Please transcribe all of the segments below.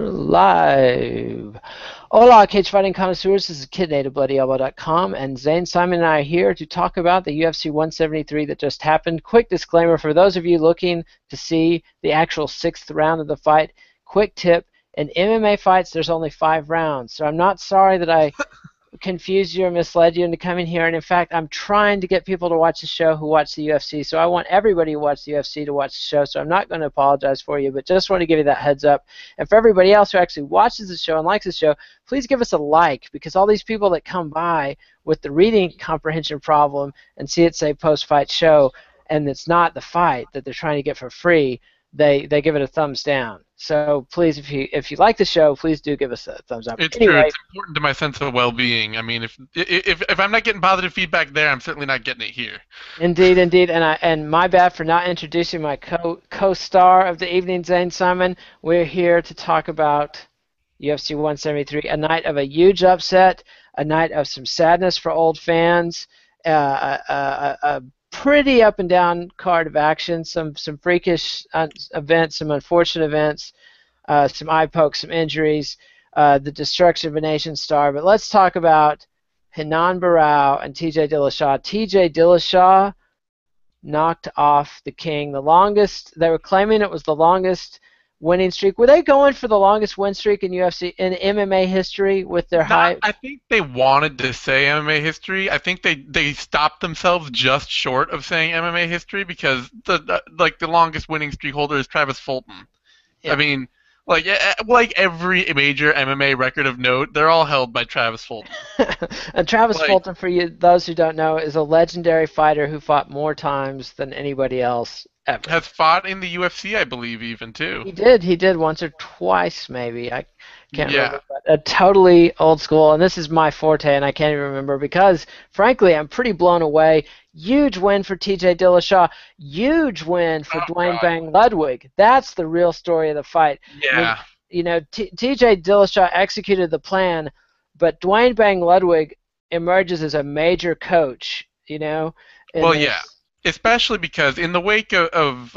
Live. Hola, cage fighting connoisseurs. This is KidNativeBloodyElbow.com, and Zane, Simon, and I are here to talk about the UFC 173 that just happened. Quick disclaimer for those of you looking to see the actual 6th round of the fight. Quick tip: in MMA fights, there's only 5 rounds, so I'm not sorry that I confused you or misled you into coming here. And in fact, I'm trying to get people to watch the show who watch the UFC. So I want everybody who watches the UFC to watch the show. So I'm not going to apologize for you, but just want to give you that heads up. And for everybody else who actually watches the show and likes the show, please give us a like, because all these people that come by with the reading comprehension problem and see it say post-fight show, and it's not the fight that they're trying to get for free, they give it a thumbs down. So please, if you like the show, please do give us a thumbs up. It's anyway, true. It's important to my sense of well-being. I mean, if I'm not getting positive feedback there, I'm certainly not getting it here. Indeed. And my bad for not introducing my co-star of the evening, Zane Simon. We're here to talk about UFC 173, a night of a huge upset, a night of some sadness for old fans, a pretty up and down card of action, some freakish events, some unfortunate events, some eye pokes, some injuries, the destruction of a nation star. But let's talk about Renan Barao and TJ Dillashaw. TJ Dillashaw knocked off the king. The longest, they were claiming it was the longest winning streak. Were they going for the longest win streak in UFC in MMA history with their high? I think they wanted to say MMA history. I think they stopped themselves just short of saying MMA history, because the longest winning streak holder is Travis Fulton. Yeah. I mean, like every major MMA record of note, they're all held by Travis Fulton. And Travis Fulton, for those who don't know, is a legendary fighter who fought more times than anybody else ever. Has fought in the UFC, I believe, even too. He did once or twice, maybe. I can't remember. But totally old school, and this is my forte, and I can't even remember because, frankly, I'm pretty blown away. Huge win for TJ Dillashaw. Huge win for Dwayne Bang Ludwig. That's the real story of the fight. Yeah. I mean, TJ Dillashaw executed the plan, but Dwayne Bang Ludwig emerges as a major coach, Especially because in the wake of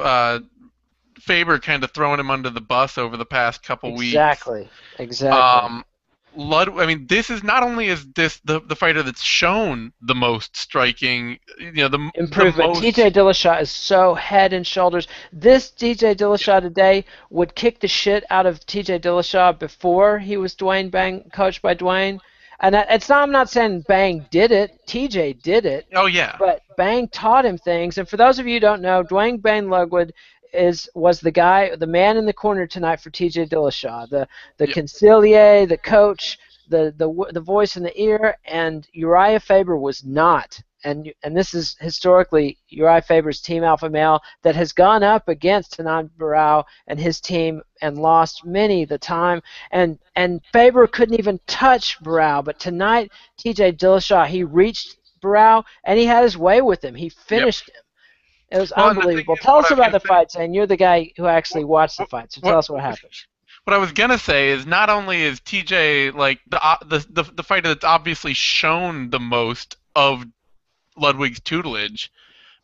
Faber kind of throwing him under the bus over the past couple weeks. Exactly. This is not only is this the fighter that's shown the most striking, the improvement. TJ Dillashaw is so head and shoulders. This TJ Dillashaw today would kick the shit out of TJ Dillashaw before he was Dwayne Bang, coached by Dwayne. And I'm not saying Bang did it. TJ did it. Oh yeah. But Bang taught him things. And for those of you who don't know, Dwayne Bang Ludwig was the man in the corner tonight for TJ Dillashaw, the consigliere, the coach, the voice in the ear, and Uriah Faber was not. And this is historically Uriah Faber's team alpha male that has gone up against Renan Barao and his team and lost many the time. And Faber couldn't even touch Barao. But tonight, TJ Dillashaw, he reached Barao and he had his way with him. He finished him. It was unbelievable. Tell us about the fight, Zane. You're the guy who actually watched the fight, so tell us what happened. What I was gonna say is not only is TJ like the fighter that's obviously shown the most of Ludwig's tutelage,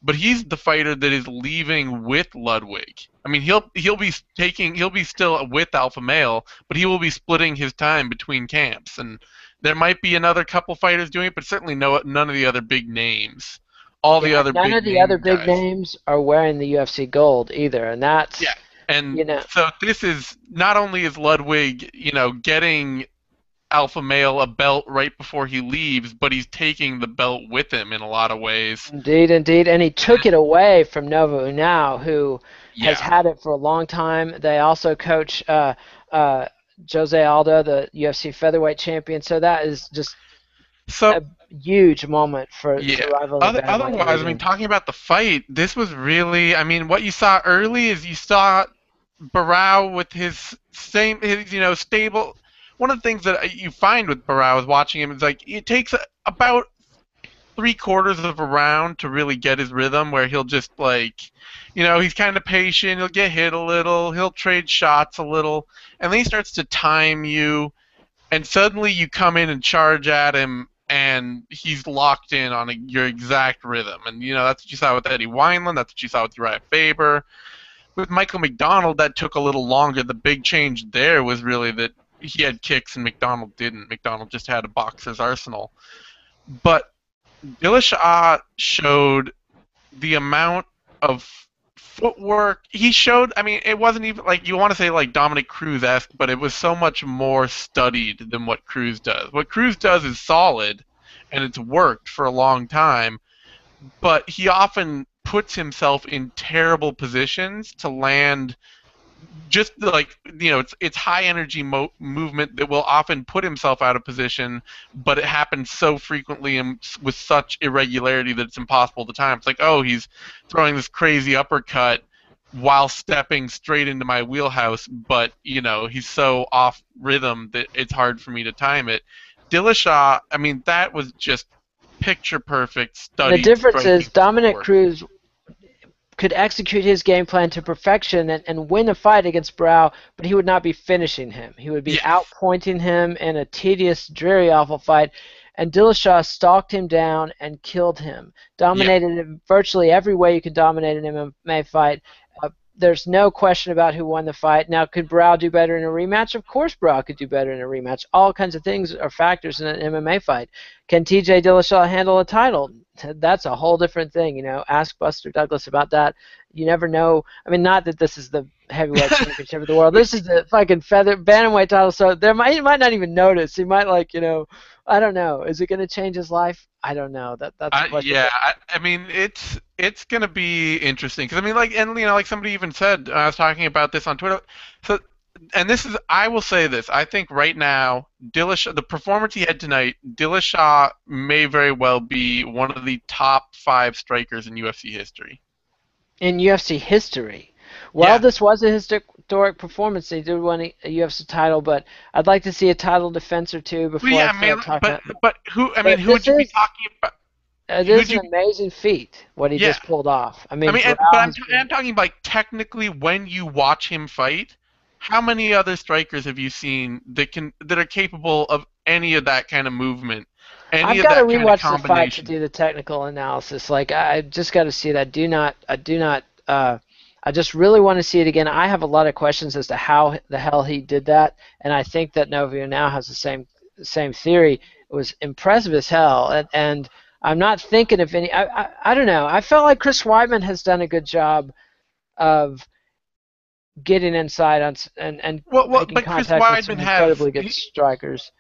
but he's the fighter that is leaving with Ludwig. I mean, he'll be still with Alpha Male, but he will be splitting his time between camps, and there might be another couple fighters doing it, but certainly none of the other big names. None of the other big names are wearing the UFC gold either, and that's so this is not only is Ludwig, getting Alpha Male a belt right before he leaves, but he's taking the belt with him in a lot of ways. Indeed, and he took it away from Nova Unao, who has had it for a long time. They also coach Jose Aldo, the UFC featherweight champion. So that is just a huge moment for rival. Otherwise, talking about the fight, this was really, what you saw early is you saw Barao with his stable. One of the things that you find with Barao is watching him is it takes about 3/4 of a round to really get his rhythm, where he'll just he's kind of patient, he'll get hit a little, he'll trade shots a little, and then he starts to time you, and suddenly you come in and charge at him, and he's locked in on your exact rhythm. And that's what you saw with Eddie Wineland, that's what you saw with Uriah Faber. With Michael McDonald, that took a little longer. The big change there was really that he had kicks and McDonald didn't. McDonald just had a boxer's arsenal. But Dillashaw showed the amount of footwork he showed. I mean, it wasn't even like you want to say like Dominic Cruz-esque, but it was so much more studied than what Cruz does. What Cruz does is solid, and it's worked for a long time, but he often puts himself in terrible positions to land just like it's high energy movement that will often put himself out of position, but it happens so frequently and with such irregularity that it's impossible to time. It's like, oh, he's throwing this crazy uppercut while stepping straight into my wheelhouse, but he's so off rhythm that it's hard for me to time it. Dillashaw, I mean, that was just picture perfect The studied difference is striking Dominic footwork. Cruz could execute his game plan to perfection and win a fight against Barao, but he would not be finishing him. He would be Yes. outpointing him in a tedious, dreary, awful fight. And Dillashaw stalked him down and killed him. Yeah. Dominated him virtually every way you could dominate an MMA fight. There's no question about who won the fight. Now, could Barao do better in a rematch? Of course Barao could do better in a rematch. All kinds of things are factors in an MMA fight. Can TJ Dillashaw handle a title? That's a whole different thing. Ask Buster Douglas about that. You never know. I mean, not that this is the heavyweight championship of the world. This is the fucking feather bantamweight title. So he might not even notice. He might I don't know. Is it going to change his life? I don't know. That's a question. Yeah, I mean it's gonna be interesting because I mean like somebody even said I was talking about this on Twitter. So and this is I will say this I think right now Dillashaw the performance he had tonight Dillashaw may very well be one of the top 5 strikers in UFC history. In UFC history. Well, Yeah. this was a historic performance. They did win a UFC title, but I'd like to see a title defense or two Well, before I yeah, man, start talking about. but who I mean But who would this you be is talking about? it Who'd is you an amazing feat what he Yeah. just pulled off. I I mean, mean, but Barao I'm, has I'm been. talking like technically when you watch him fight, how many other strikers have you seen that are capable of any of that kind of movement, any I've of got to that kind of rewatch the fight to combination? do the technical analysis. Like I just got to see it. I do not. I just really want to see it again. I have a lot of questions as to how the hell he did that, and I think that Novio now has the same theory. It was impressive as hell, and I'm not thinking of any. I don't know. I felt like Chris Weidman has done a good job of getting inside and making But Chris contact with Weidman some has, incredibly good strikers.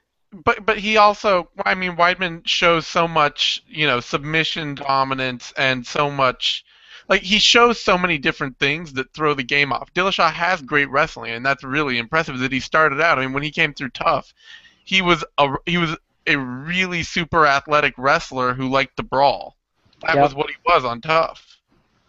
but he also, I mean, Weidman shows so much, submission dominance and so much, like he shows so many different things that throw the game off. Dillashaw has great wrestling, and that's really impressive. That he started out, I mean, when he came through tough, he was a really super athletic wrestler who liked to brawl. That was Yep. what he was on tough,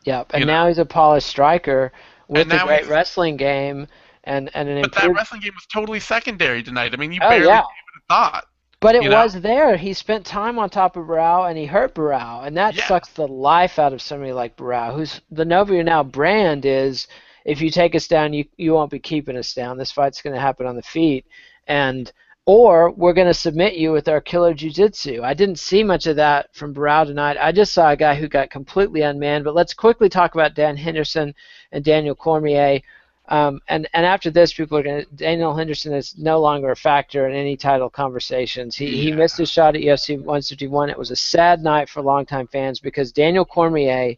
Yep, you and know. now he's a polished striker And with a now great he's, wrestling game and an but that improved. wrestling game was totally secondary tonight. I mean, you Oh barely yeah, gave it a thought, but it you know. was there. He spent time on top of Barao and he hurt Barao, and that Yeah. sucks the life out of somebody like Barao, who's the Novio now brand is. If you take us down, you won't be keeping us down. This fight's going to happen on the feet, and or we're going to submit you with our killer jiu-jitsu. I didn't see much of that from Barao tonight. I just saw a guy who got completely unmanned. But let's quickly talk about Dan Henderson and Daniel Cormier. And after this, people are going to. Daniel Henderson is no longer a factor in any title conversations. He Yeah. missed his shot at UFC 151. It was a sad night for longtime fans because Daniel Cormier,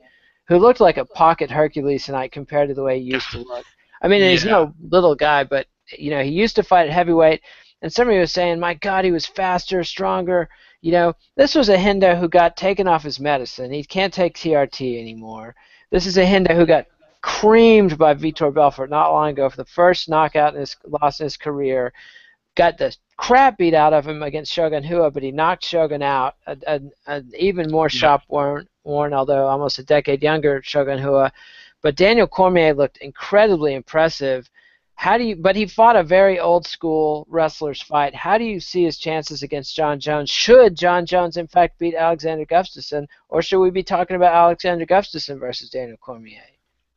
who looked like a pocket Hercules tonight compared to the way he used to look. I mean, he's Yeah. no little guy, but he used to fight at heavyweight. And somebody was saying, my God, he was faster, stronger. This was a Hendo who got taken off his medicine. He can't take TRT anymore. This is a Hendo who got creamed by Vitor Belfort not long ago for the first knockout in his loss in his career. Got the crap beat out of him against Shogun Rua, but he knocked Shogun out. An even more Yeah. shop-worn, although almost a decade younger Shogun Rua. But Daniel Cormier looked incredibly impressive. But he fought a very old school wrestler's fight. How do you see his chances against John Jones? Should John Jones in fact beat Alexander Gustafsson, or should we be talking about Alexander Gustafsson versus Daniel Cormier?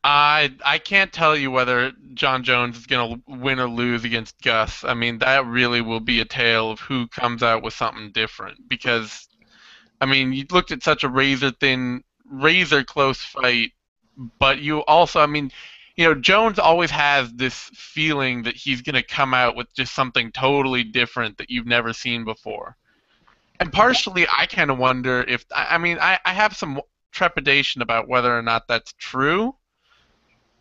I can't tell you whether John Jones is going to win or lose against Gus. I mean, that really will be a tale of who comes out with something different. Because, I mean, you looked at such a razor thin, razor close fight, but you also, I mean, Jones always has this feeling that he's going to come out with just something totally different that you've never seen before. And partially, I kind of wonder if, I mean, I have some trepidation about whether or not that's true,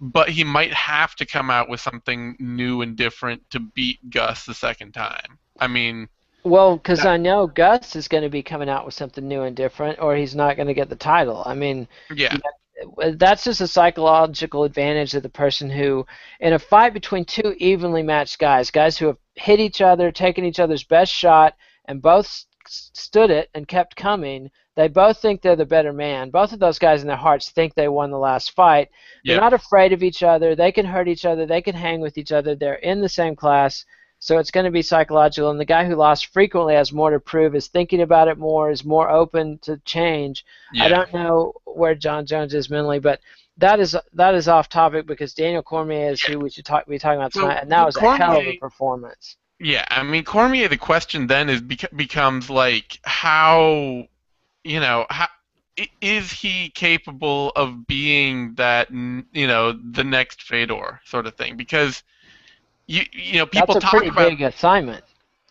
but he might have to come out with something new and different to beat Gus the second time. I mean, Well, because I know Gus is going to be coming out with something new and different, or he's not going to get the title. I mean, yeah, that's just a psychological advantage of the person who, in a fight between two evenly matched guys who have hit each other, taken each other's best shot, and both stood it and kept coming, they both think they're the better man. Both of those guys in their hearts think they won the last fight. They're not afraid of each other. They can hurt each other. They can hang with each other. They're in the same class. So it's going to be psychological. And the guy who lost frequently has more to prove, is thinking about it more, is more open to change. yeah. I don't know where John Jones is mentally, but that is off topic because Daniel Cormier is who we should be talking about tonight, and that was a hell of a performance. Yeah, I mean, Cormier, the question then becomes like, how is he capable of being that, the next Fedor sort of thing? Because people That's a talk pretty about big assignment.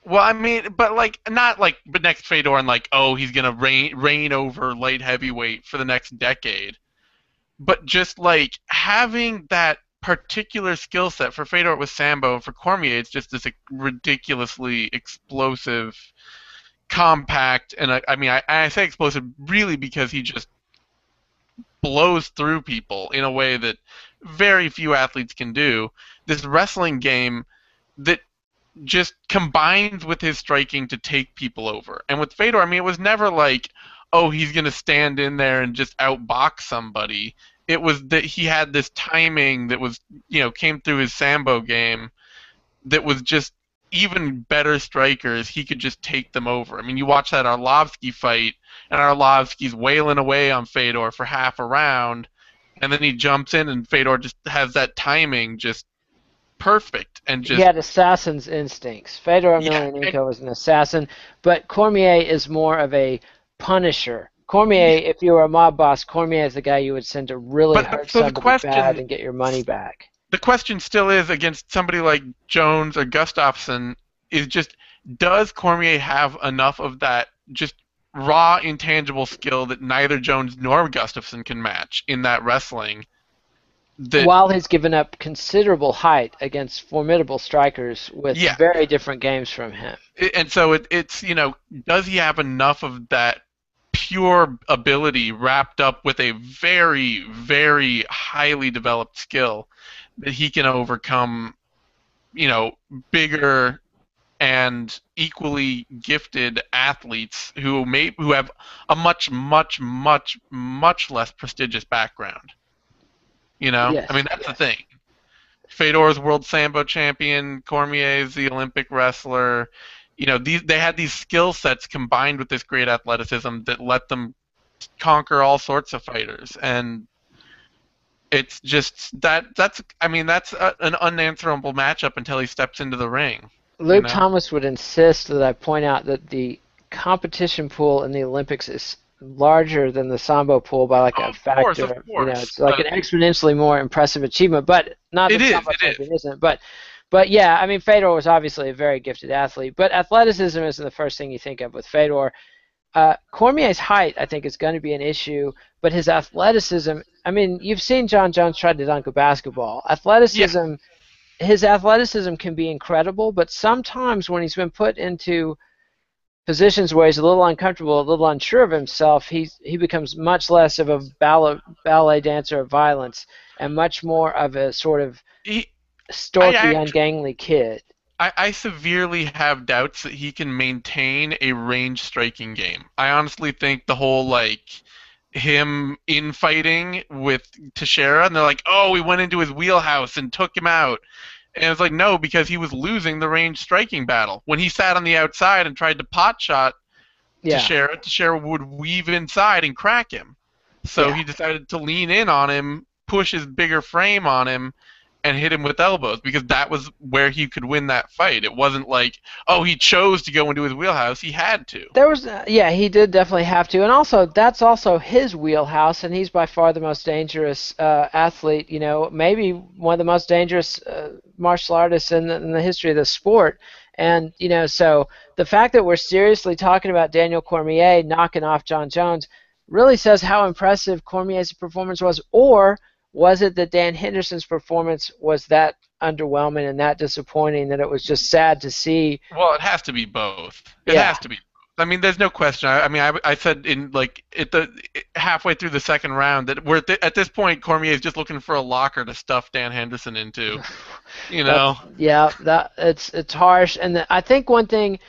Well, I mean, but like not like but next Fedor and like, oh, he's gonna reign over light heavyweight for the next decade, but just like having that particular skill set. For Fedor it was Sambo, and for Cormier it's just this ridiculously explosive, compact, and I say explosive really because he just blows through people in a way that very few athletes can do. This wrestling game that just combines with his striking to take people over. And with Fedor, I mean, it was never like, oh, he's going to stand in there and just outbox somebody. It was that he had this timing that was, came through his Sambo game that was just even better strikers. He could just take them over. I mean, you watch that Arlovsky fight, and Arlovsky's wailing away on Fedor for half a round, and then he jumps in, and Fedor just has that timing just perfect. And just he had assassin's instincts. Fedor Emelianenko was an assassin, but Cormier is more of a punisher. Cormier, if you were a mob boss, Cormier is the guy you would send to really hurt somebody bad and get your money back. The question still is, against somebody like Jones or Gustafsson, is just, does Cormier have enough of that just raw, intangible skill that neither Jones nor Gustafsson can match in that wrestling? While he's given up considerable height against formidable strikers with very different games from him. And so it's, does he have enough of that pure ability wrapped up with a very, very highly developed skill that he can overcome, bigger and equally gifted athletes who have a much, much, much, much less prestigious background? Yes, I mean, that's the thing. Fedor's world Sambo champion, Cormier's the Olympic wrestler. They had these skill sets combined with this great athleticism that let them conquer all sorts of fighters. And it's just that's an unanswerable matchup until he steps into the ring. Luke Thomas would insist that I point out that the competition pool in the Olympics is larger than the Sambo pool by like a factor. Of course. It's like an exponentially more impressive achievement, but not that Sambo champion isn't. But yeah, I mean, Fedor was obviously a very gifted athlete, but athleticism isn't the first thing you think of with Fedor. Cormier's height, I think, is going to be an issue, but his athleticism, I mean, you've seen John Jones try to dunk a basketball. His athleticism can be incredible, but sometimes when he's been put into positions where he's a little uncomfortable, a little unsure of himself, he becomes much less of a ballet dancer of violence and much more of a sort of storky, ungangly kid. I severely have doubts that he can maintain a range striking game. I honestly think the whole, him infighting with Teixeira, and they're like, oh, we went into his wheelhouse and took him out. And it's like, no, because he was losing the range striking battle. When he sat on the outside and tried to pot shot Teixeira would weave inside and crack him. So he decided to lean in on him, push his bigger frame on him, and hit him with elbows because that was where he could win that fight. It wasn't like, oh, he chose to go into his wheelhouse. He had to. There was, yeah, he did definitely have to, and also that's also his wheelhouse, and he's by far the most dangerous athlete. You know, maybe one of the most dangerous martial artists in the history of the sport. And you know, so the fact that we're seriously talking about Daniel Cormier knocking off John Jones really says how impressive Cormier's performance was, or was it that Dan Henderson's performance was that underwhelming and that disappointing that it was just sad to see? Well, it has to be both. It Yeah. has to be. I mean, there's no question. I mean, I said in like at the halfway through the second round that we're at this point, Cormier is just looking for a locker to stuff Dan Henderson into. You know. Yeah, that it's harsh, and I think one thing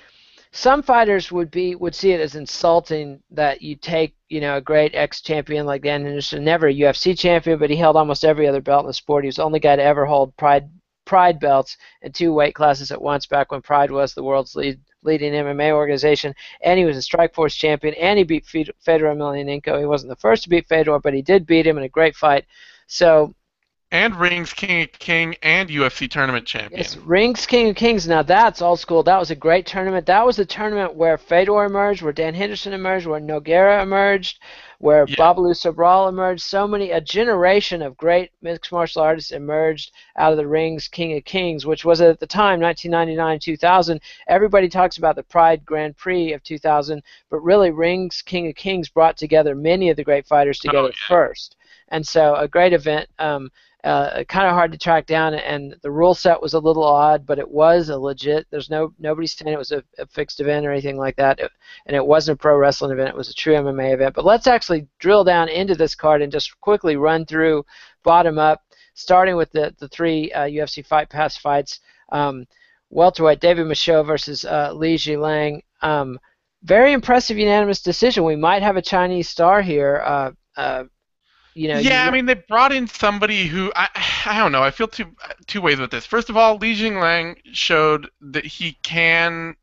some fighters would see it as insulting that you take, you know, a great ex-champion like Dan Henderson, never a UFC champion, but he held almost every other belt in the sport. He was the only guy to ever hold Pride belts in 2 weight classes at once, back when Pride was the world's leading MMA organization, and he was a Strikeforce champion, and he beat Fedor Emelianenko. He wasn't the first to beat Fedor, but he did beat him in a great fight. So. And rings King of King and UFC tournament champion. Yes, rings King of Kings. Now that's old school. That was a great tournament. That was the tournament where Fedor emerged, where Dan Henderson emerged, where Nogueira emerged, where Babalu Sobral emerged. A generation of great mixed martial artists emerged out of the rings King of Kings, which was at the time, 1999-2000. Everybody talks about the Pride Grand Prix of 2000, but really rings King of Kings brought together many of the great fighters together first. And so a great event. Kind of hard to track down, and the rule set was a little odd, but it was a legit. There's nobody saying it was a fixed event or anything like that, and it wasn't a pro wrestling event. It was a true MMA event. But let's actually drill down into this card and just quickly run through bottom up, starting with the 3 UFC Fight Pass fights. Welterweight David Michaud versus Li Jilang. Very impressive unanimous decision. We might have a Chinese star here. You know, I mean, they brought in somebody who I don't know. I feel two ways with this. First of all, Li Jingliang showed that he can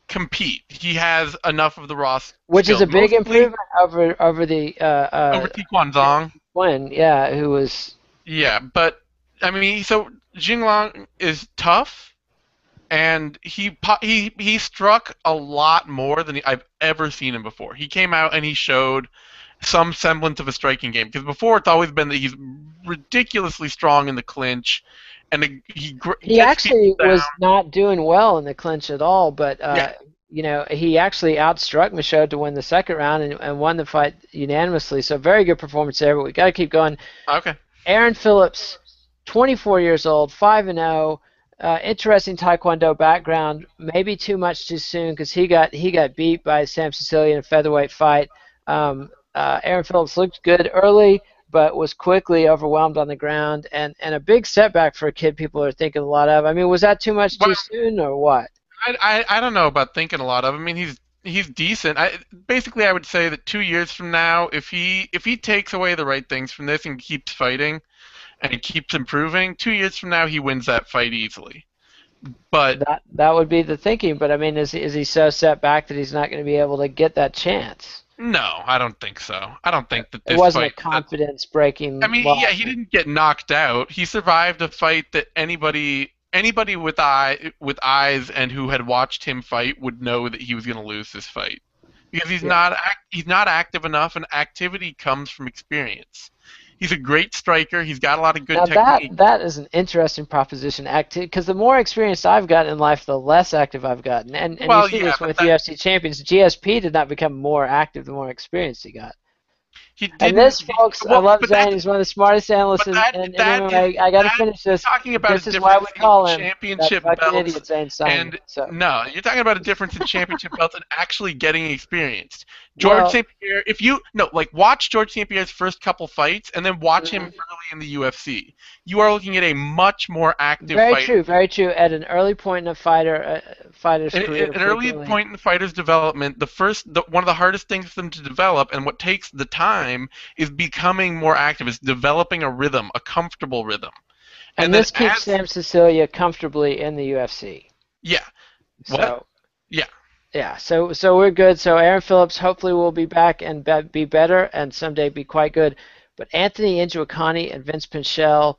compete. He has enough of the raw skill. Which is a big improvement over the over Taekwon Zong. Yeah, who was. Yeah, but I mean, so Jingliang is tough, and he struck a lot more than I've ever seen him before. He came out and he showed some semblance of a striking game, because before it's always been that he's ridiculously strong in the clinch, and he actually was not doing well in the clinch at all, but you know, he actually outstruck Michaud to win the second round and won the fight unanimously. So very good performance there, but we got to keep going. Okay. Aaron Phillips, 24 years old, 5-0. Interesting Taekwondo background. Maybe too much too soon, because he got beat by Sam Sicilian in a featherweight fight. Aaron Phillips looked good early, but was quickly overwhelmed on the ground, and a big setback for a kid people are thinking a lot of. I mean, was that too much too soon, or what? I don't know about thinking a lot of. I mean, he's decent. Basically, I would say that 2 years from now, if he takes away the right things from this and keeps fighting, and he keeps improving, 2 years from now he wins that fight easily. But that would be the thinking. But I mean, is he so set back that he's not going to be able to get that chance? No, I don't think so. I don't think that this it wasn't fight, a confidence-breaking. I mean, yeah, he didn't get knocked out. He survived a fight that anybody with eyes and who had watched him fight would know that he was going to lose this fight, because he's not active enough, and activity comes from experience. He's a great striker. He's got a lot of good technique. That is an interesting proposition, because the more experience I've gotten in life, the less active I've gotten. And you see this with UFC champions. GSP did not become more active the more experience he got. And this, folks, I love Zane. He's one of the smartest analysts in MMA. I got to finish this. Talking about this is why we call him championship that belts. Idiot, Zane Simon. No, you're talking about a difference in championship belts and actually getting experienced. George St. Pierre, watch George St. Pierre's first couple fights and then watch him early in the UFC. You are looking at a much more active fighter. Very true. At an early point in a fighter's career. At an early point in the fighter's development, one of the hardest things for them to develop, and what takes the time, is becoming more active. It's developing a rhythm, a comfortable rhythm. And this keeps Sam Sicilia comfortably in the UFC. Yeah. So, yeah. Yeah, so we're good. So Aaron Phillips hopefully will be back and be better, and someday be quite good. But Anthony Njoukani and Vince Pichel,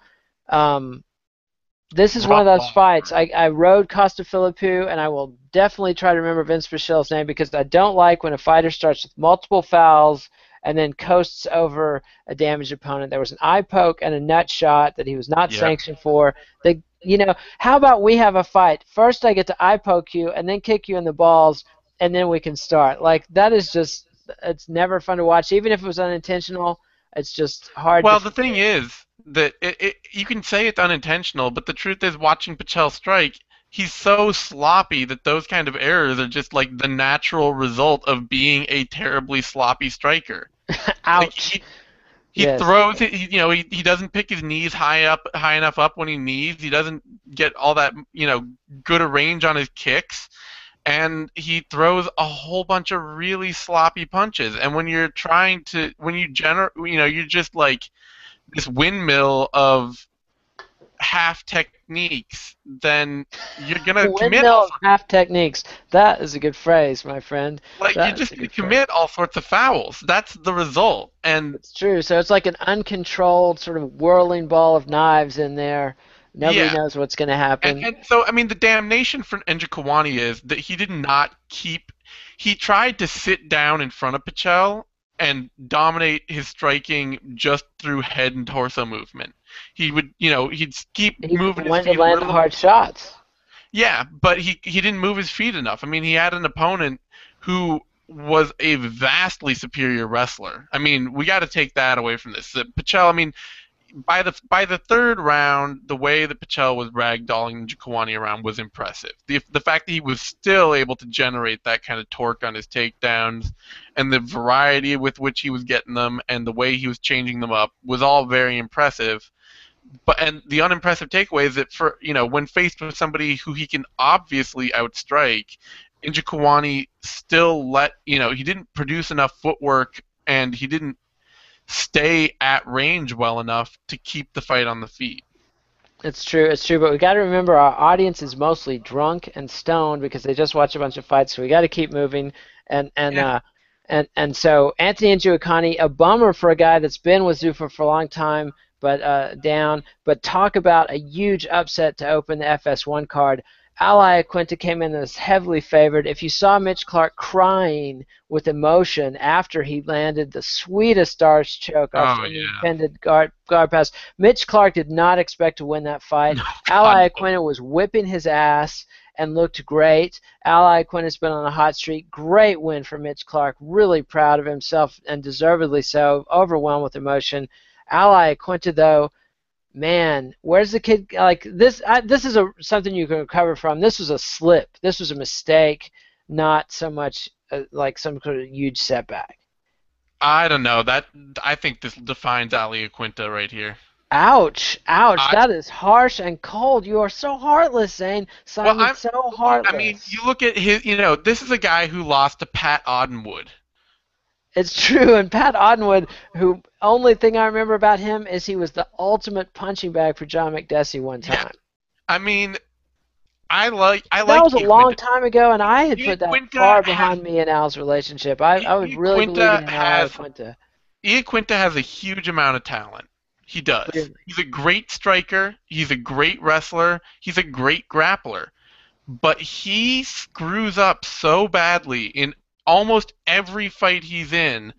This is one of rough those ball. fights. I rode Costa Philippou, and I will definitely try to remember Vince Pichel's name because I don't like when a fighter starts with multiple fouls and then coasts over a damaged opponent. There was an eye poke and a nut shot that he was not Yep. sanctioned for. How about we have a fight? First I get to eye poke you and then kick you in the balls, and then we can start. Like, that is just, it's never fun to watch. Even if it was unintentional, it's just hard to Well, the forget. thing is that you can say it's unintentional, but the truth is, watching Pichel strike, he's so sloppy that those kind of errors are just like the natural result of being a terribly sloppy striker. Like Ouch. he Yes. throws it, he doesn't pick his knees high enough up when he needs. He doesn't get all that, good a range on his kicks, and he throws a whole bunch of really sloppy punches. And when you're trying to, when you you're just like this windmill of half techniques, then you're gonna commit Windmill of half techniques. That is a good phrase, my friend. you're That is just a gonna good phrase. commit all sorts of fouls. That's the result. And It's true. So it's like an uncontrolled sort of whirling ball of knives in there. Nobody yeah, knows what's going to and happen. and so I mean the damnation for Njokuani is that he did not keep. He tried to sit down in front of Pichel and dominate his striking just through head and torso movement. He would, he'd keep He moving his wanted to feet a land the little. hard shots. Yeah, but he didn't move his feet enough. I mean, he had an opponent who was a vastly superior wrestler. I mean, we got to take that away from this. Pichel, I mean, by the third round, the way that Pichel was ragdolling Njokuani around was impressive. The fact that he was still able to generate that kind of torque on his takedowns, and the variety with which he was getting them, and the way he was changing them up was all very impressive. And the unimpressive takeaway is that when faced with somebody who he can obviously outstrike, Njokuani still he didn't produce enough footwork, and he didn't stay at range well enough to keep the fight on the feet. It's true. It's true. But we got to remember our audience is mostly drunk and stoned because they just watch a bunch of fights. So we got to keep moving. And and Yeah. uh, and so Anthony Njokuani, a bummer for a guy that's been with Zuffa for a long time, but down. But talk about a huge upset to open the FS1 card. Ali Aquinta came in as heavily favored. If you saw Mitch Clark crying with emotion after he landed the sweetest Darce choke off Oh an yeah. intended guard pass, Mitch Clark did not expect to win that fight. No, God, Ali no. Aquinta was whipping his ass and looked great. Ali Aquinta's been on a hot streak. Great win for Mitch Clark. Really proud of himself and deservedly so. Overwhelmed with emotion. Ali Aquinta, though, man, where's the kid? Like this, this is something you can recover from. This was a slip. This was a mistake, not so much like some sort of huge setback. I don't know. I think this defines Ali Aquinta right here. Ouch! Ouch! I, That is harsh and cold. You are so heartless, Zane. well, Simon, so I mean, heartless. you look at his. This is a guy who lost to Pat Audenwood. It's true, and Pat Audenwood, who only thing I remember about him is he was the ultimate punching bag for John McDessie one Yeah. time. I mean, I like That was a long Aquinta. time ago, and I had put that Aquinta far has behind me and Al's relationship. I was really believing Aquinta in Al has Quinta. Aquinta has a huge amount of talent. He does. Really. He's a great striker. He's a great wrestler. He's a great grappler. But he screws up so badly in almost every fight he's in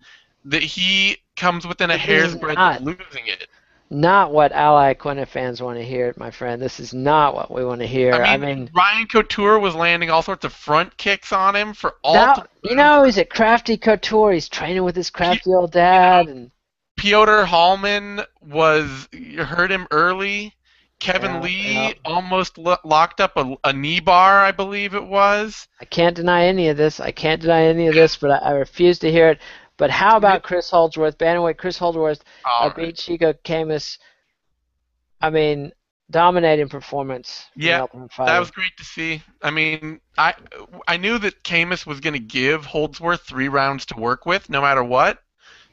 that he comes within a This hair's is breadth of losing it. not what Ally Quinta fans want to hear, my friend. This is not what we want to hear. I mean, Ryan Couture was landing all sorts of front kicks on him for all now, he's at Crafty Couture. He's training with his crafty old dad. And Piotr Hallman hurt him early. Kevin yeah, Lee yeah. almost locked up a knee bar, I believe it was. I can't deny any of this. But I refuse to hear it. But how about Chris Holdsworth? Bantamweight Chris Holdsworth beat Chico Camus. I mean, dominating performance. Yeah, that was great to see. I mean, I knew that Camus was going to give Holdsworth 3 rounds to work with, no matter what,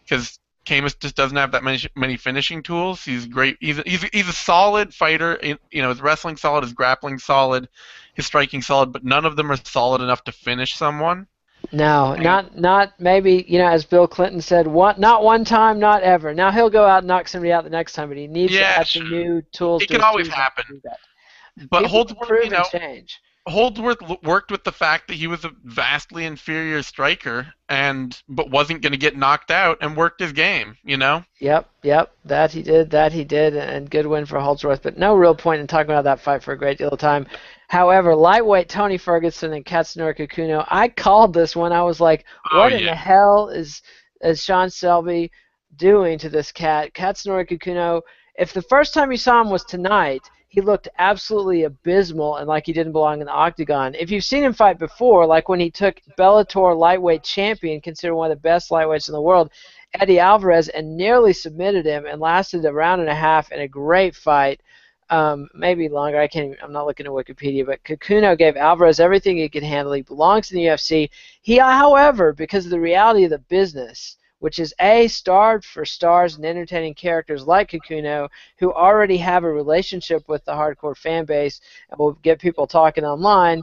because Camus just doesn't have that many finishing tools. He's great. He's a solid fighter. His wrestling solid, his grappling solid, his striking solid, but none of them are solid enough to finish someone. No, not maybe, as Bill Clinton said, not one time, not ever. Now he'll go out and knock somebody out the next time, but he needs to add some new tools. It can always happen. But People Holdsworth, improve and change. Worked with the fact that he was a vastly inferior striker but wasn't going to get knocked out and worked his game, you know? Yep. That he did, and good win for Holdsworth. But no real point in talking about that fight for a great deal of time. However, lightweight Tony Ferguson and Katsunori Kikuno, I called this one. I was like, Oh what in yeah. the hell is Sean Shelby doing to this cat? Katsunori Kikuno, if the first time you saw him was tonight, he looked absolutely abysmal and like he didn't belong in the octagon. If you've seen him fight before, like when he took Bellator lightweight champion, considered one of the best lightweights in the world, Eddie Alvarez, and nearly submitted him and lasted a round and a half in a great fight. Maybe longer. I'm not looking at Wikipedia, but Kikuno gave Alvarez everything he could handle. He belongs in the UFC. He, however, because of the reality of the business, which is starved for stars and entertaining characters like Kikuno, who already have a relationship with the hardcore fan base and will get people talking online,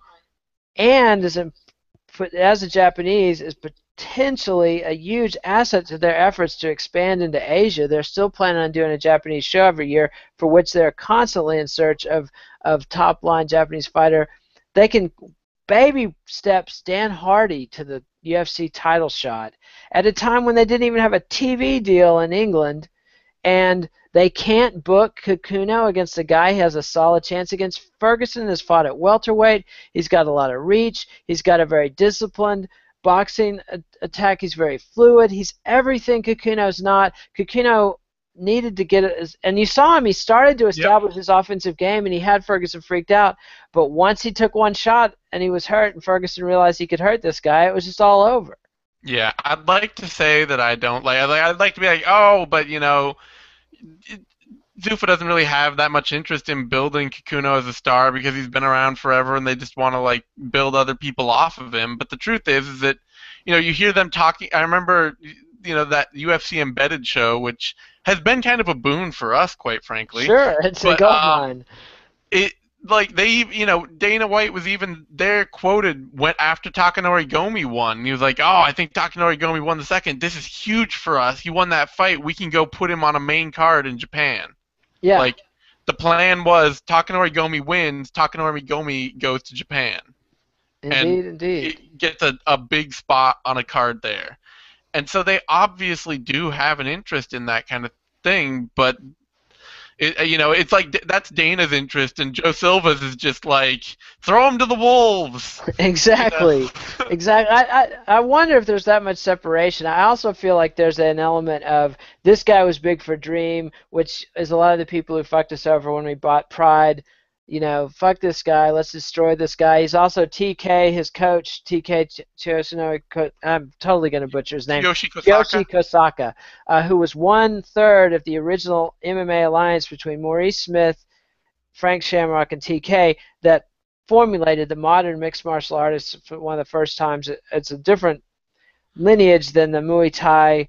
and as a Japanese, is potentially a huge asset to their efforts to expand into Asia. They're still planning on doing a Japanese show every year, for which they're constantly in search of top-line Japanese fighter. They can baby steps Dan Hardy to the UFC title shot at a time when they didn't even have a TV deal in England, and they can't book Kikuno against a guy who has a solid chance against. Ferguson has fought at welterweight. He's got a lot of reach. He's got a very disciplined boxing attack. He's very fluid. He's everything Kikuno's not. Kikuno needed to get it, and you saw him. He started to establish his offensive game, and he had Ferguson freaked out. But once he took one shot and he was hurt, and Ferguson realized he could hurt this guy, it was just all over. Yeah, I'd like to say that I don't like. I'd like to be like, oh, but you know, Zuffa doesn't really have that much interest in building Kikuno as a star because he's been around forever, and they just want to like build other people off of him. But the truth is that, you know, you hear them talking. I remember, you know, that UFC Embedded show, which has been kind of a boon for us, quite frankly. Sure, it's a gold mine. Dana White was even there quoted after Takanori Gomi won. He was like, oh, I think Takanori Gomi won the second. This is huge for us. He won that fight. We can go put him on a main card in Japan. Yeah. Like, the plan was Takanori Gomi wins, Takanori Gomi goes to Japan. Indeed. It gets a big spot on a card there. And so they obviously do have an interest in that kind of thing, but it's like that's Dana's interest, and Joe Silva's is just like, throw him to the wolves. Exactly. You know? Exactly. I wonder if there's that much separation. I also feel like there's an element of this guy was big for Dream, which is a lot of the people who fucked us over when we bought Pride. You know, fuck this guy. Let's destroy this guy. He's also TK, his coach, TK Choshinori. I'm totally going to butcher his name. Yoshi Kosaka, who was 1/3 of the original MMA alliance between Maurice Smith, Frank Shamrock, and TK that formulated the modern mixed martial artists for one of the first times. It's a different lineage than the Muay Thai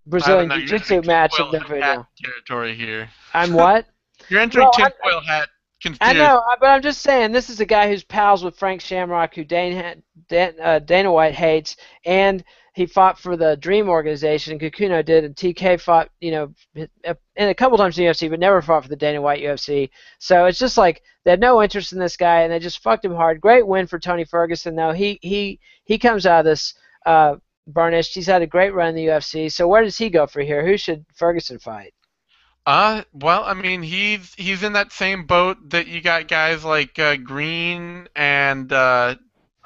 Brazilian Jiu-Jitsu match of the territory here. I'm what? You're entering tinfoil hat conspiracy. I know, but I'm just saying, this is a guy who's pals with Frank Shamrock, who Dana White hates, and he fought for the Dream organization, Kikuno did, and TK fought, and a couple times in the UFC, but never fought for the Dana White UFC. So it's just like they had no interest in this guy, and they just fucked him hard. Great win for Tony Ferguson, though. He comes out of this burnished. He's had a great run in the UFC. So where does he go for here? Who should Ferguson fight? Well, I mean, he's in that same boat that you got guys like Green and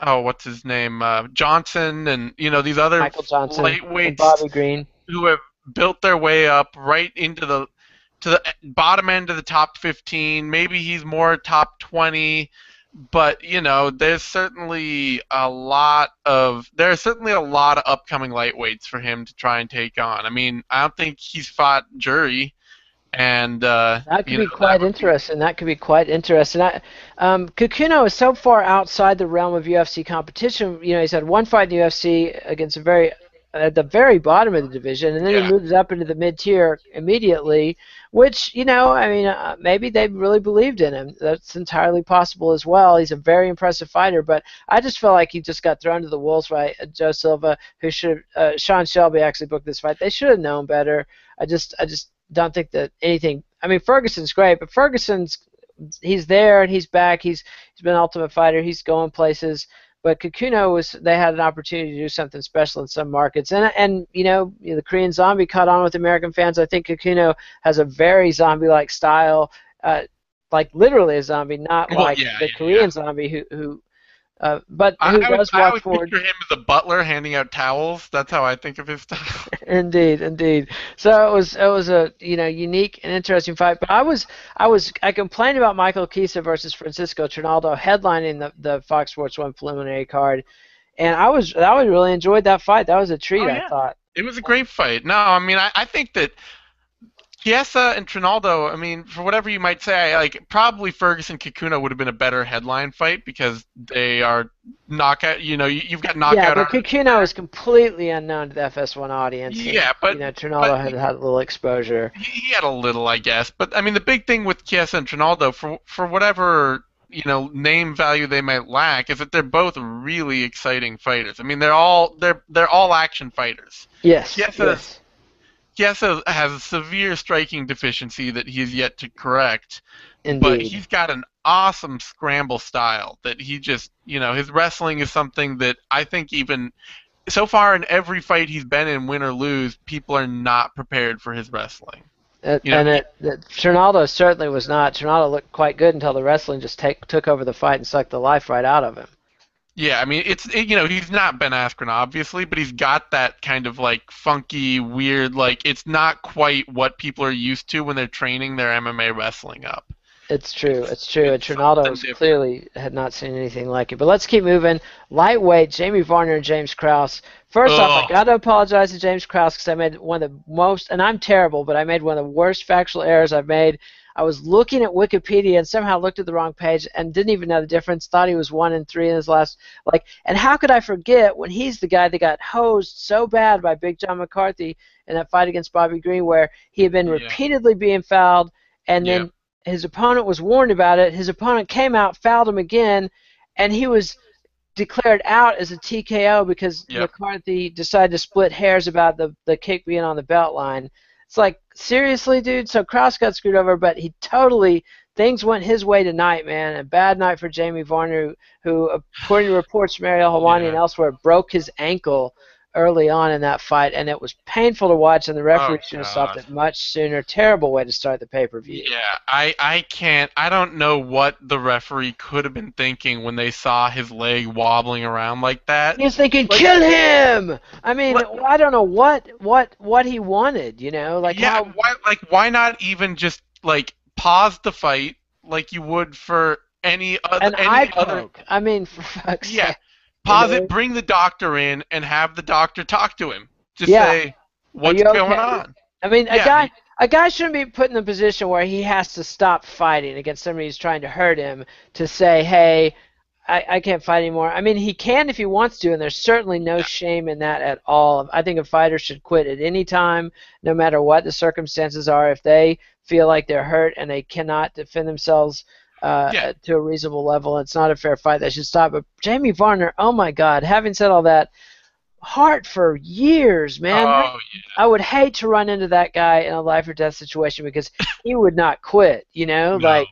what's his name, Johnson, and these other Michael Johnson, lightweights, and Bobby Green, who have built their way up right into the bottom end of the top 15. Maybe he's more top 20, but there's certainly a lot of upcoming lightweights for him to try and take on. I mean, I don't think he's fought Jury. And that could be quite interesting. That could be quite interesting. Kikuno is so far outside the realm of UFC competition. He's had one fight in the UFC against at the very bottom of the division, and then he moves up into the mid-tier immediately, which, maybe they really believed in him. That's entirely possible as well. He's a very impressive fighter, but I just feel like he just got thrown to the wolves by Joe Silva, who Sean Shelby actually booked this fight. They should have known better. I just don't think that anything. I mean, Ferguson's great, but he's there and he's back. He's been Ultimate Fighter. He's going places. But Kikuno they had an opportunity to do something special in some markets, and the Korean Zombie caught on with American fans. I think Kikuno has a very zombie-like style, like literally a zombie, not like the Korean Zombie but who does walk forward. I would picture him as a butler handing out towels. That's how I think of his style. Indeed. So it was a unique and interesting fight. But I complained about Michael Chiesa versus Francisco Trinaldo headlining the Fox Sports 1 preliminary card, and I really enjoyed that fight. That was a treat. I thought it was a great fight. No, I mean I think that Chiesa and Trinaldo, I mean, for whatever you might say, probably Ferguson Kikuno would have been a better headline fight because they are knockout. You've got knockout. Yeah, but Kikuno is completely unknown to the FS1 audience. Yeah, but Trinaldo had a little exposure. He had a little, I guess. But I mean, the big thing with Chiesa and Trinaldo, for whatever name value they might lack, is that they're both really exciting fighters. I mean, they're all action fighters. Yes. Chiesa has a severe striking deficiency that he has yet to correct. Indeed. But he's got an awesome scramble style that he just, his wrestling is something that I think even so far in every fight he's been in, win or lose, people are not prepared for his wrestling. Trinaldo certainly was not. Trinaldo looked quite good until the wrestling just took over the fight and sucked the life right out of him. Yeah, I mean, he's not Ben Askren, obviously, but he's got that kind of, funky, weird, it's not quite what people are used to when they're training their MMA wrestling up. It's true. And Trinaldo clearly had not seen anything like it. But let's keep moving. Lightweight, Jamie Varner and James Krause. First off, I got to apologize to James Krause because I made one of the most, and I'm terrible, but I made one of the worst factual errors I've made. I was looking at Wikipedia and somehow looked at the wrong page and didn't even know the difference. Thought he was 1-3 in his last and how could I forget when he's the guy that got hosed so bad by Big John McCarthy in that fight against Bobby Green where he had been repeatedly being fouled and then his opponent was warned about it. His opponent came out, fouled him again, and he was declared out as a TKO because McCarthy decided to split hairs about the kick being on the belt line. It's seriously, dude? So Krause got screwed over, but things went his way tonight, man. A bad night for Jamie Varner, who according to reports from Ariel Helwani and elsewhere, broke his ankle early on in that fight, and it was painful to watch, and the referee should have stopped it much sooner. Terrible way to start the pay-per-view. Yeah, I don't know what the referee could have been thinking when they saw his leg wobbling around like that. He was thinking, kill him! I mean, I don't know what he wanted, why not even just, pause the fight like you would for any other... I mean, for fuck's sake. Pause it, bring the doctor in, and have the doctor talk to him. Just say, what's going on? I mean, a guy shouldn't be put in a position where he has to stop fighting against somebody who's trying to hurt him to say, hey, I can't fight anymore. I mean, he can if he wants to, and there's certainly no shame in that at all. I think a fighter should quit at any time, no matter what the circumstances are. If they feel like they're hurt and they cannot defend themselves to a reasonable level, it's not a fair fight. They should stop. But Jamie Varner, oh my God, having said all that, Hart for years, man. I would hate to run into that guy in a life or death situation because he would not quit, No.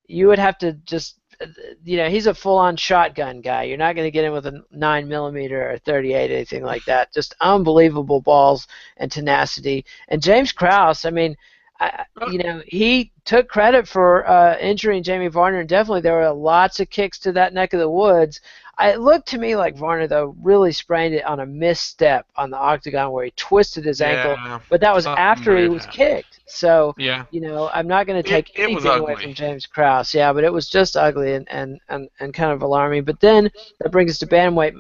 You would have to just, he's a full-on shotgun guy. You're not going to get him with a 9mm or 38, anything like that. Just unbelievable balls and tenacity. And James Krause, I mean, he took credit for injuring Jamie Varner, and definitely there were lots of kicks to that neck of the woods. It looked to me like Varner, though, really sprained it on a misstep on the octagon where he twisted his ankle, but that was after he was kicked. So, I'm not going to take anything away from James Krause. Yeah, but it was just ugly and kind of alarming. But then that brings us to bantamweight,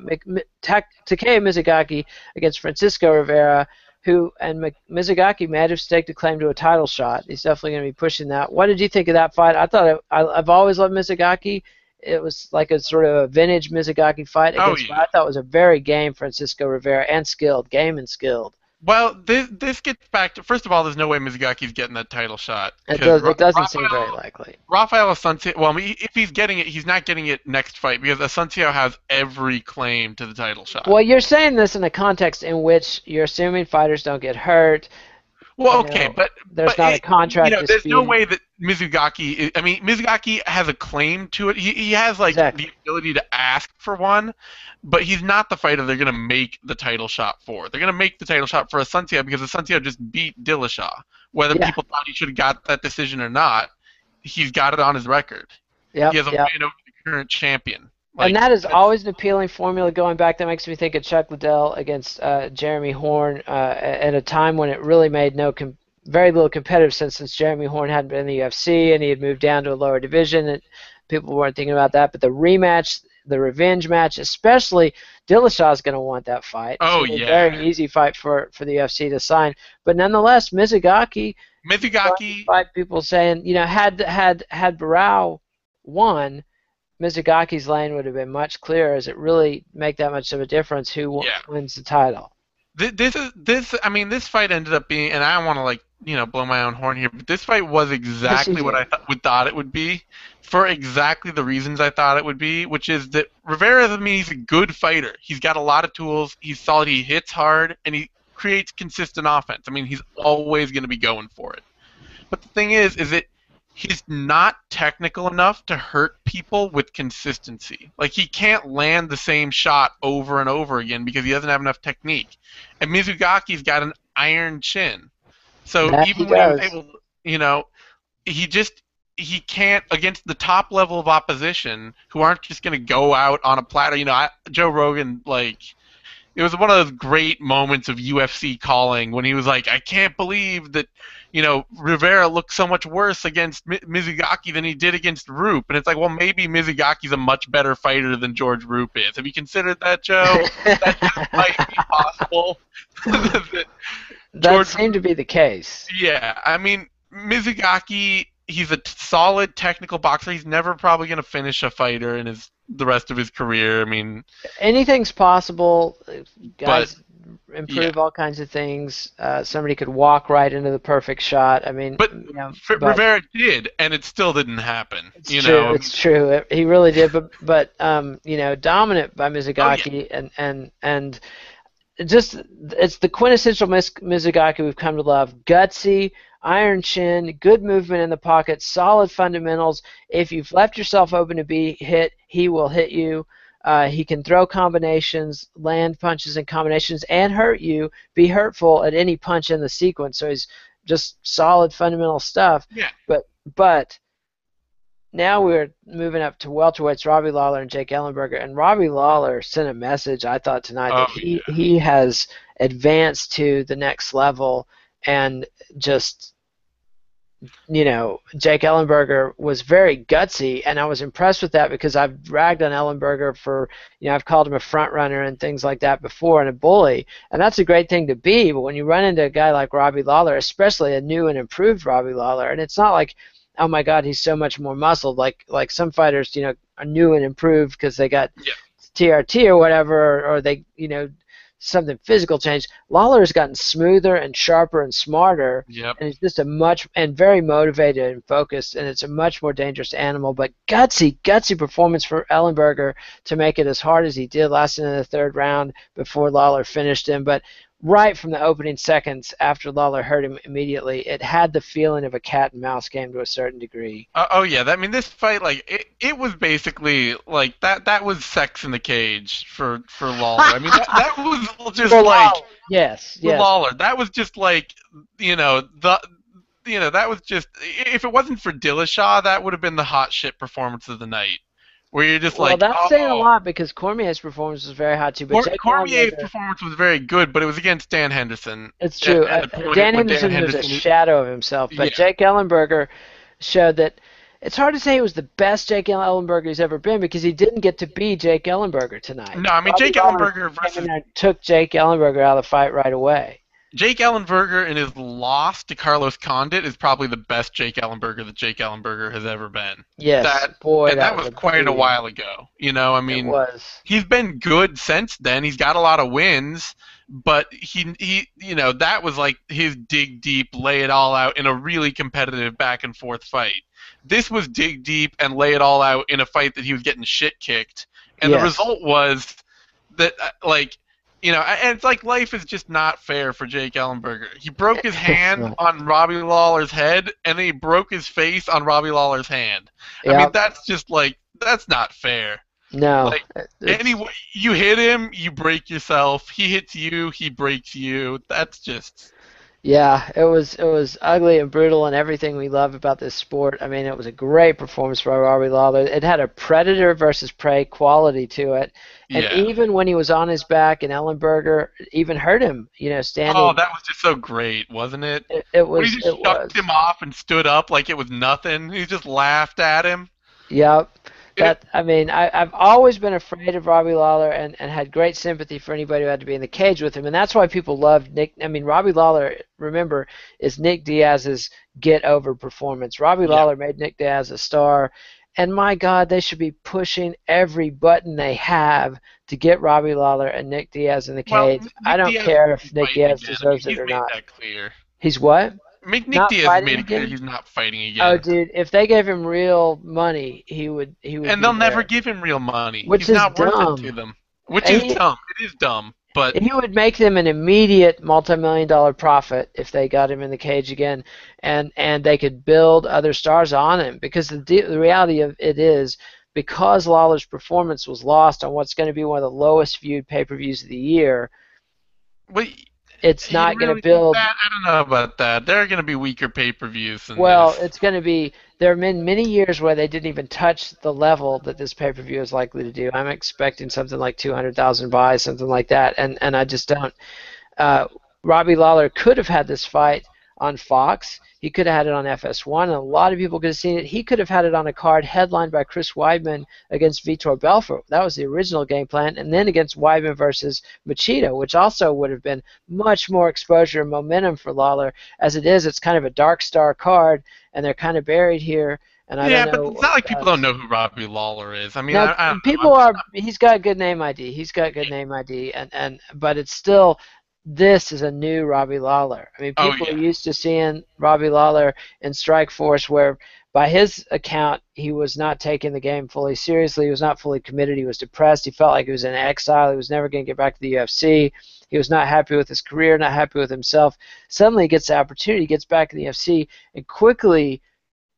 Takeya Mizugaki against Francisco Rivera, Mizugaki may have staked a claim to a title shot. He's definitely going to be pushing that. What did you think of that fight? I thought I've always loved Mizugaki. It was like a sort of a vintage Mizugaki fight against what I thought was a very game Francisco Rivera and skilled. Well, this gets back to, first of all, there's no way Mizugaki's getting that title shot. It doesn't seem very likely. Rafael Asuncion, well, if he's getting it, he's not getting it next fight because Asuncion has every claim to the title shot. Well, you're saying this in a context in which you're assuming fighters don't get hurt. Well, You okay, know, but there's not a contract there's no dispute. way that Mizugaki. I mean, Mizugaki has a claim to it. He has like the Exactly. ability to ask for one, but he's not the fighter they're gonna make the title shot for. They're gonna make the title shot for Asuncion because Asuncion just beat Dillashaw. Whether Yeah. people thought he should have got that decision or not, he's got it on his record. He Yep. has a Yep. win over the current champion. And Like that is that's always an appealing formula going back. That makes me think of Chuck Liddell against Jeremy Horn at a time when it really made very little competitive sense since Jeremy Horn hadn't been in the UFC and he had moved down to a lower division. And people weren't thinking about that. But the rematch, the revenge match, especially Dillashaw is going to want that fight. It's oh going to be a yeah, very easy fight for the UFC to sign. But nonetheless, Mizugaki, Mizugaki. fight people saying, had Barao won, Mizugaki's lane would have been much clearer. As it really make that much of a difference who Yeah. wins the title? This. I mean, this fight ended up being, and I don't want to like blow my own horn here, but this fight was Yes, you exactly what do. I thought it would be, for exactly the reasons I thought it would be, which is that Rivera. I mean, he's a good fighter. He's got a lot of tools. He's solid. He hits hard, and he creates consistent offense. I mean, he's always going to be going for it. But the thing is that he's not technical enough to hurt people with consistency. Like, he can't land the same shot over and over again because he doesn't have enough technique. And Mizugaki's got an iron chin. So That he even when he was does. able, he can't, against the top level of opposition who aren't just going to go out on a platter. Joe Rogan, like, it was one of those great moments of UFC calling when he was like, I can't believe that, Rivera looked so much worse against Mizugaki than he did against Roop. And it's like, well, maybe Mizugaki's a much better fighter than George Roop is. Have you considered that, Joe? That just might be possible. That seemed to be the case. Yeah, I mean, Mizugaki, he's a solid technical boxer. He's never probably going to finish a fighter in the rest of his career. I mean, anything's possible. Guys but improve all kinds of things. Somebody could walk right into the perfect shot. I mean, but but Rivera did, and it still didn't happen. it's true. It's true. He really did. But dominant by Mizugaki, and just it's the quintessential Mizugaki we've come to love. Gutsy, iron chin, good movement in the pocket, solid fundamentals. If you've left yourself open to be hit, he will hit you. He can throw combinations, land punches and combinations, and hurt you, be hurtful at any punch in the sequence. So he's just solid fundamental stuff. Yeah. But now we're moving up to welterweights, Robbie Lawler and Jake Ellenberger. And Robbie Lawler sent a message, I thought, tonight that he has advanced to the next level. And just, Jake Ellenberger was very gutsy, and I was impressed with that because I've ragged on Ellenberger for, I've called him a front runner and things like that before, and a bully, and that's a great thing to be. But when you run into a guy like Robbie Lawler, especially a new and improved Robbie Lawler, and it's not like, oh my God, he's so much more muscled, like some fighters, are new and improved because they got TRT or whatever, or they, something physical changed. Lawler has gotten smoother and sharper and smarter, and he's just very motivated and focused, and it's a much more dangerous animal. But gutsy performance for Ellenberger to make it as hard as he did, lasting in the third round before Lawler finished him. But right from the opening seconds after Lawler hurt him immediately, it had the feeling of a cat and mouse game to a certain degree. This fight, like, it was basically like that was sex in the cage for Lawler. I mean, that was just For like Lawler. Yes. Lawler. That was just like that was just, if it wasn't for Dillashaw, that would have been the hot shit performance of the night. Where you're just well, that's saying a lot because Cormier's performance was very hot too. But Cormier's performance was very good, but it was against Dan Henderson. It's true. Dan Henderson was a shadow of himself, but Jake Ellenberger showed that it's hard to say he was the best Jake Ellenberger he's ever been because he didn't get to be Jake Ellenberger tonight. No, I mean, Jake Ellenberger took Jake Ellenberger out of the fight right away. Jake Ellenberger in his loss to Carlos Condit is probably the best Jake Ellenberger that Jake Ellenberger has ever been. Yes, that was quite a while ago. I mean, he's been good since then. He's got a lot of wins, but he that was like his dig deep, lay it all out in a really competitive back and forth fight. This was dig deep and lay it all out in a fight that he was getting shit kicked, and the result was that And it's like life is just not fair for Jake Ellenberger. He broke his It's hand not. on Robbie Lawler's head, and then he broke his face on Robbie Lawler's hand. I mean, Yep. that's just like that's not fair. No. Like It's anyway, you hit him, you break yourself. He hits you, he breaks you. That's just Yeah, it was ugly and brutal and everything we love about this sport. I mean, it was a great performance by Robbie Lawler. It had a predator versus prey quality to it, and yeah. even when he was on his back, and Ellenberger even hurt him, Oh, standing. that was just so great, wasn't it? It When he was just it shucked was. him off and stood up like it was nothing. He just laughed at him. Yep. It, I mean, I've always been afraid of Robbie Lawler and had great sympathy for anybody who had to be in the cage with him. And that's why people loved Nick. I mean, Robbie Lawler, remember, is Nick Diaz's get over performance. Robbie yeah. Lawler made Nick Diaz a star. And my God, they should be pushing every button they have to get Robbie Lawler and Nick Diaz in the Well, cage. I Nick don't Diaz care if isn't Nick fighting Diaz again. I mean, deserves it he's or made not. that clear. He's what? Nick Not Diaz has fighting made it clear again? he's not fighting Oh, again. dude, if they gave him real money, he would And be they'll never there. give him real money. Which He's is not worth it to dumb. them. Which is He dumb. It is dumb. But he would make them an immediate multi-million-dollar profit if they got him in the cage again, and they could build other stars on him. Because the reality of it is, because Lawler's performance was lost on what's going to be one of the lowest viewed pay-per-views of the year, but it's you not going to really think build. that? I don't know about that. There are going to be weaker pay-per-views than Well, this. it's going to be. There have been many years where they didn't even touch the level that this pay-per-view is likely to do. I'm expecting something like 200,000 buys, something like that, and I just don't. Uh, Robbie Lawler could have had this fight on Fox. He could have had it on FS1, and a lot of people could have seen it. He could have had it on a card headlined by Chris Weidman against Vitor Belfort. That was the original game plan, and then against Weidman versus Machida, which also would have been much more exposure and momentum for Lawler. As it is, it's kind of a dark star card, and they're kind of buried here. And I don't Yeah, but know it's what not like people don't else. know who Robbie Lawler is. I mean, Now, I don't know. people are. He's got good name ID. He's got good name ID, and but it's still. This is a new Robbie Lawler. I mean, Oh people are yeah, used to seeing Robbie Lawler in Strikeforce, where by his account, he was not taking the game fully seriously. He was not fully committed. He was depressed. He felt like he was in exile. He was never going to get back to the UFC. He was not happy with his career, not happy with himself. Suddenly, he gets the opportunity, gets back in the UFC, and quickly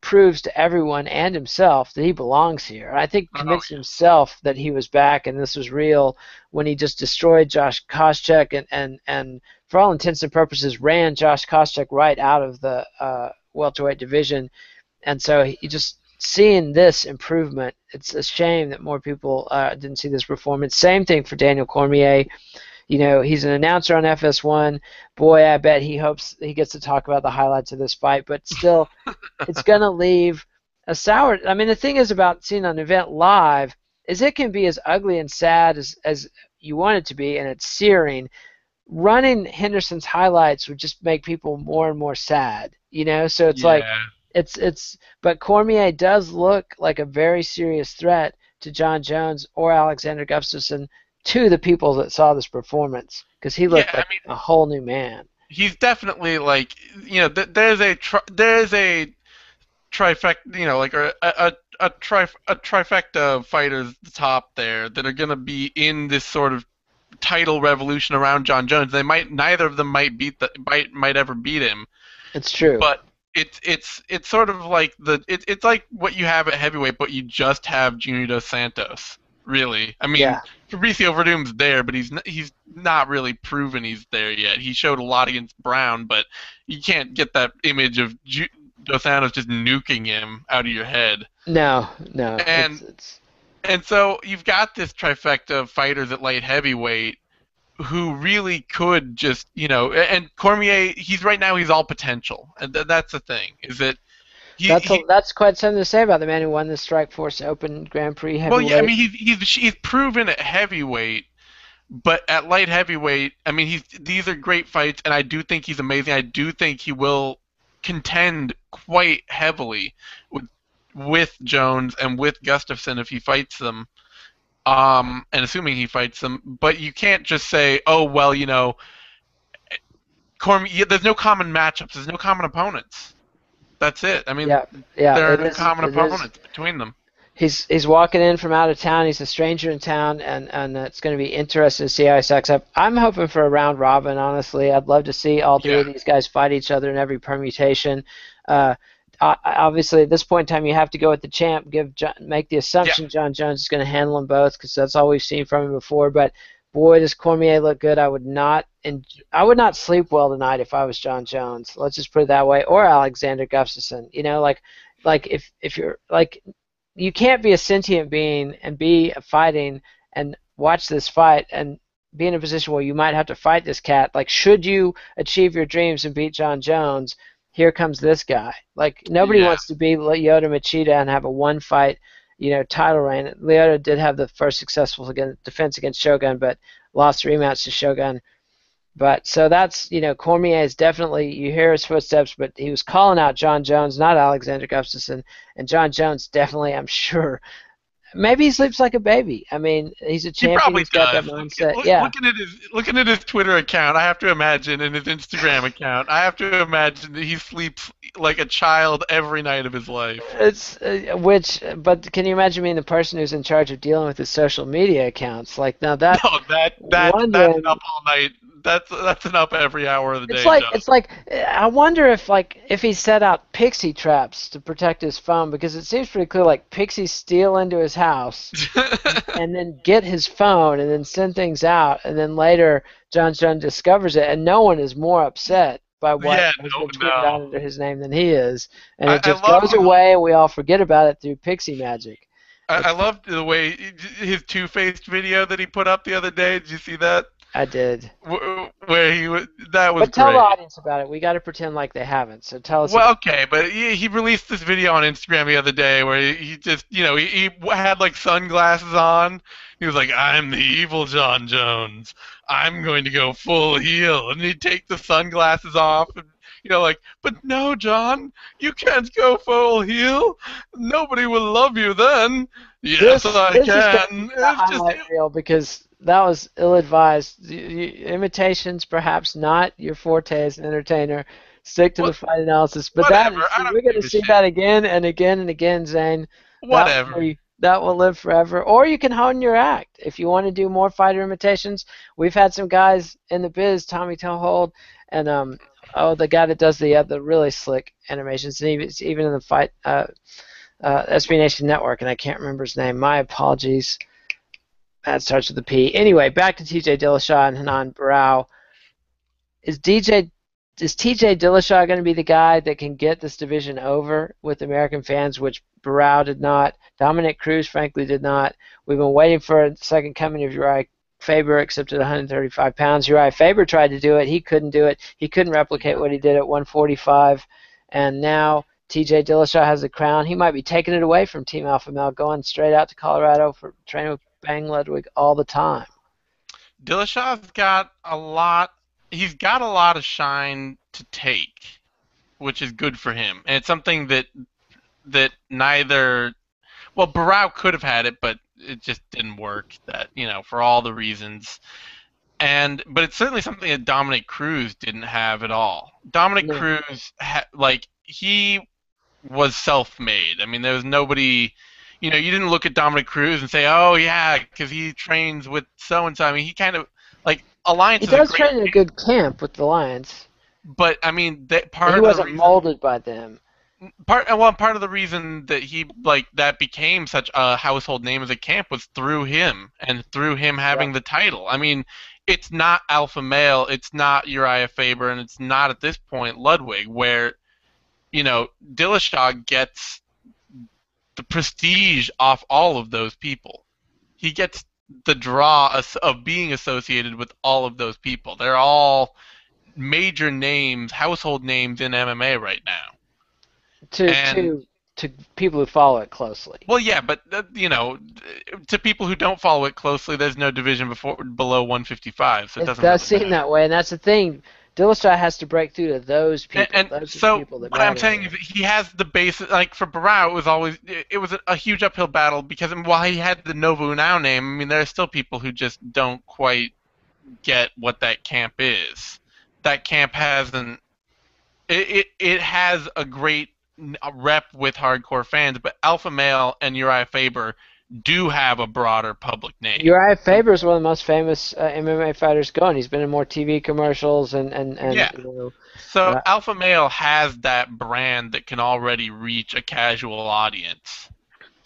proves to everyone and himself that he belongs here. And I think oh convinced himself that he was back and this was real when he just destroyed Josh Koscheck and for all intents and purposes ran Josh Koscheck right out of the welterweight division. And so he just seeing this improvement, it's a shame that more people didn't see this performance. Same thing for Daniel Cormier. He's an announcer on FS1. Boy, I bet he hopes he gets to talk about the highlights of this fight, but still, it's going to leave a sour. I mean, the thing is about seeing an event live is it can be as ugly and sad as you want it to be, and it's searing. Running Henderson's highlights would just make people more and more sad, So it's like yeah, but Cormier does look like a very serious threat to John Jones or Alexander Gustafsson, to the people that saw this performance, because he yeah. looked I like mean, a whole new man. he's definitely like there's a trifecta, like a trifecta of fighters at the top there that are gonna be in this sort of title revolution around John Jones. They might neither of them might ever beat him, It's true. but it's sort of like it's like what you have at heavyweight, but you just have Junior Dos Santos. Really, I mean, Yeah. Fabricio Verdum's there, but he's not really proven he's there yet. He showed a lot against Brown, but you can't get that image of Dos Santos just nuking him out of your head. No, no. And It's and so you've got this trifecta of fighters at light heavyweight who really could just, and Cormier, he's all potential, and that's the thing, is that he that's quite something to say about the man who won the Strikeforce Open Grand Prix well, yeah, I heavyweight. mean, he's proven at heavyweight, but at light heavyweight, I mean, these are great fights, and I do think he's amazing. I do think he will contend quite heavily with Jones and with Gustafsson if he fights them. And assuming he fights them, but you can't just say, oh well, Cormier. There's no common matchups. There's no common opponents. That's it. I mean, Yeah, yeah. there are It no is. common It is. opponents between them. He's walking in from out of town. He's a stranger in town, and it's going to be interesting to see how he stacks up. I'm hoping for a round robin. Honestly, I'd love to see all three Yeah. of these guys fight each other in every permutation. Uh, Obviously, at this point in time, you have to go with the champ. Make the Yeah. assumption John Jones is going to handle them both because that's all we've seen from him before. But boy, does Cormier look good. I would not sleep well tonight if I was John Jones. Let's just put it that way, or Alexander Gustafsson. Like if you're like you can't be a sentient being and be fighting and watch this fight and be in a position where you might have to fight this cat. Like, should you achieve your dreams and beat John Jones, here comes this guy. Like, nobody Yeah. wants to be Lyoto Machida and have a one-fight, title reign. Lyoto did have the first successful defense against Shogun, but lost the rematch to Shogun. But so that's, Cormier is definitely, you hear his footsteps, but he was calling out John Jones, not Alexander Gustafsson. And John Jones definitely, I'm sure, maybe he sleeps like a baby. I mean, he's a He champion. probably He's got that does. mindset. Yeah. Looking at his Twitter account, I have to imagine, and his Instagram account, I have to imagine that he sleeps like a child every night of his life. But can you imagine being the person who's in charge of dealing with his social media accounts? Like, now that, No, that's wondering, an up all night. That's an up every hour of the day job. it's like I wonder if he set out pixie traps to protect his phone, because it seems pretty clear like pixies steal into his house and then get his phone and then send things out, and then later John Jones discovers it, and no one is more upset by what Yeah, has no, been tweeted out no. under his name than he is, and it I just love goes away and we all forget about it through pixie magic. I It's loved the way his two-faced video that he put up the other day. Did you see that? I did. Where he was, that was But tell the great. audience about it. We got to pretend like they haven't. So tell us Well, about okay, but he released this video on Instagram the other day where he just, he had like sunglasses on. He was like, "I'm the evil John Jones. I'm going to go full heel," and he'd take the sunglasses off, and like, "But no, John, you can't go full heel. Nobody will love you then." Yes, I this is going to can. be the It's just, highlight reel because that was ill-advised. Imitations, perhaps not your forte as an entertainer. Stick to the what, fight analysis. But whatever. I we're don't going to give a see shit. that again and again and again, Zane. Whatever. That will live forever. Or you can hone your act. If you want to do more fighter imitations, we've had some guys in the biz, Tommy Toehold, and the guy that does the really slick animations, and even in the fight SB Nation Network, and I can't remember his name. My apologies. That starts with a P. Anyway, back to TJ Dillashaw and Hanan Barao. Is TJ Dillashaw going to be the guy that can get this division over with American fans, which Barao did not? Dominic Cruz, frankly, did not. We've been waiting for a second coming of Uriah Faber, except at 135 pounds. Uriah Faber tried to do it. He couldn't do it. He couldn't replicate what he did at 145. And now TJ Dillashaw has the crown. He might be taking it away from Team Alpha Male, going straight out to Colorado for training with Bang Ludwig all the time. Dillashaw's got a lot. He's got a lot of shine to take, which is good for him, and it's something that neither. Well, Barao could have had it, but it just didn't work. That for all the reasons, but it's certainly something that Dominic Cruz didn't have at all. Dominic No. Cruz, he was self-made. I mean, there was nobody. You didn't look at Dominic Cruz and say, "Oh yeah," because he trains with so and so. I mean, he kind of like Alliance He is a does great, train in a good camp with the Lions. but I mean, that But part he of the wasn't reason, molded by them. part of the reason that he that became such a household name as a camp was through him and through him having Right. the title. I mean, it's not Alpha Male, it's not Uriah Faber, and it's not at this point Ludwig, where Dillashaw gets the prestige off all of those people. He gets the draw of being associated with all of those people. They're all major names, household names in MMA right now. And To people who follow it closely. well, yeah, but to people who don't follow it closely, there's no division below 155, so it It doesn't does really seem matter. that way, and that's the thing. Dillashaw has to break through to those people. And Those are the so people that what I'm matter saying here. is that he has the base. Like for Barao, it was a huge uphill battle because while he had the Novo Unao name, I mean there are still people who just don't quite get what that camp is. That camp has it has a great rep with hardcore fans, but Alpha Male and Uriah Faber do have a broader public name. Uriah Faber is one of the most famous MMA fighters going. He's been in more TV commercials and Yeah. you know, So Alpha Male has that brand that can already reach a casual audience.